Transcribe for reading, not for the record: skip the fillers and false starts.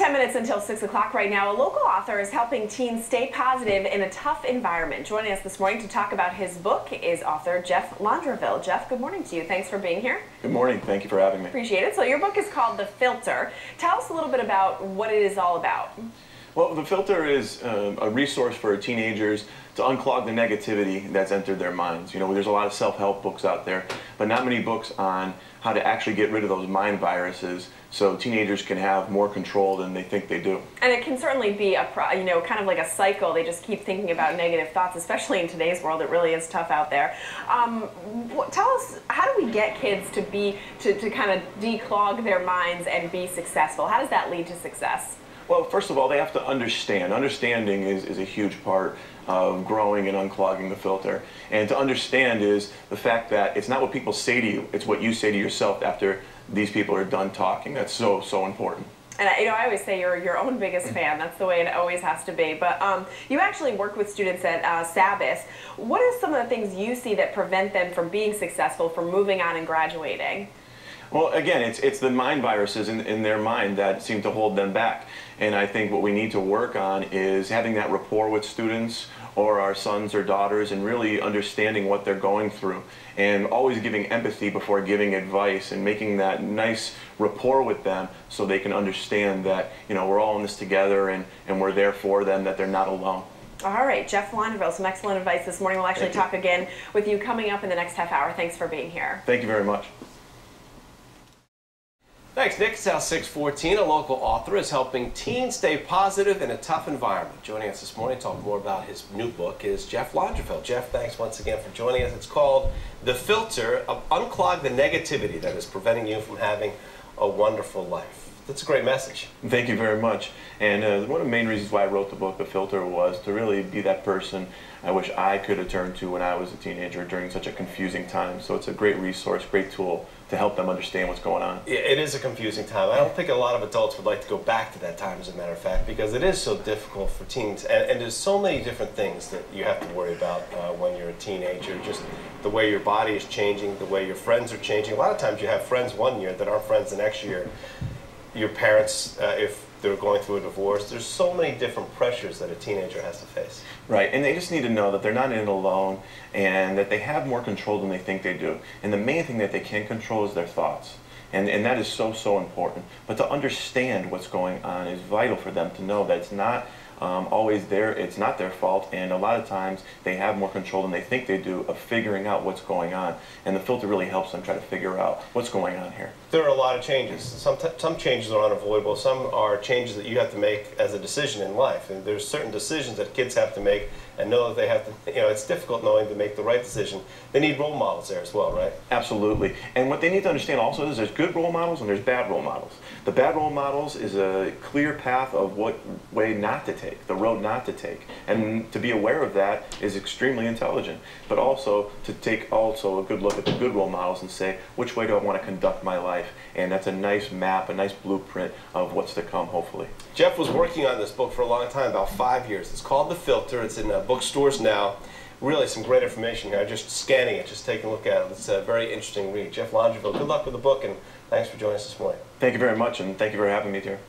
10 minutes until 6 o'clock right now. A local author is helping teens stay positive in a tough environment. Joining us this morning to talk about his book is author Jeff Laundreville. Jeff, good morning to you. Thanks for being here. Good morning. Thank you for having me. Appreciate it. So your book is called The Filter. Tell us a little bit about what it is all about. Well, The Filter is a resource for teenagers to unclog the negativity that's entered their minds. You know, there's a lot of self-help books out there, but not many books on how to actually get rid of those mind viruses so teenagers can have more control than they think they do. And it can certainly be kind of like a cycle. They just keep thinking about negative thoughts, especially in today's world. It really is tough out there. Tell us, how do we get kids to kind of declog their minds and be successful? How does that lead to success? Well, first of all, they have to understand. Understanding is a huge part of growing and unclogging the filter. And to understand is the fact that it's not what people say to you, it's what you say to yourself after these people are done talking. That's so, so important. And I always say you're your own biggest fan. That's the way it always has to be. But you actually work with students at Sabbath. What are some of the things you see that prevent them from being successful, from moving on and graduating? Well, again, it's the mind viruses in their mind that seem to hold them back. And I think what we need to work on is having that rapport with students or our sons or daughters and really understanding what they're going through and always giving empathy before giving advice and making that nice rapport with them so they can understand that, you know, we're all in this together and we're there for them, that they're not alone. All right, Jeff Laundreville, some excellent advice this morning. We'll actually talk again with you coming up in the next half hour. Thanks for being here. Thank you very much. Thanks, Nick. It's South 614. A local author is helping teens stay positive in a tough environment. Joining us this morning to talk more about his new book is Jeff Laundreville. Jeff, thanks once again for joining us. It's called The Filter, Unclog the Negativity That Is Preventing You from Having a Wonderful Life. That's a great message. Thank you very much. And one of the main reasons why I wrote the book, The Filter, was to really be that person I wish I could have turned to when I was a teenager during such a confusing time. So it's a great resource, great tool to help them understand what's going on. It is a confusing time. I don't think a lot of adults would like to go back to that time, as a matter of fact, because it is so difficult for teens. And there's so many different things that you have to worry about when you're a teenager. Just the way your body is changing, the way your friends are changing. A lot of times you have friends one year that aren't friends the next year. Your parents, if they're going through a divorce. There's so many different pressures that a teenager has to face. Right, and they just need to know that they're not in it alone and that they have more control than they think they do. And the main thing that they can control is their thoughts. And that is so, so important. But to understand what's going on is vital for them to know that it's not always it's not their fault, and a lot of times they have more control than they think they do of figuring out what's going on. And the filter really helps them try to figure out what's going on here. There are a lot of changes. Some changes are unavoidable. Some are changes that you have to make as a decision in life. And there's certain decisions that kids have to make and know that they have to, you know, it's difficult knowing to make the right decision. They need role models there as well, right? Absolutely. And what they need to understand also is there's good role models and there's bad role models. The bad role models is a clear path of what way not to take, the road not to take. And to be aware of that is extremely intelligent. But also to take also a good look at the good role models and say, which way do I want to conduct my life? And that's a nice map, a nice blueprint of what's to come, hopefully. Jeff was working on this book for a long time, about 5 years. It's called The Filter. It's in bookstores now. Really some great information here. Just scanning it, just taking a look at it. It's a very interesting read. Jeff Laundreville, good luck with the book, and thanks for joining us this morning. Thank you very much, and thank you for having me here.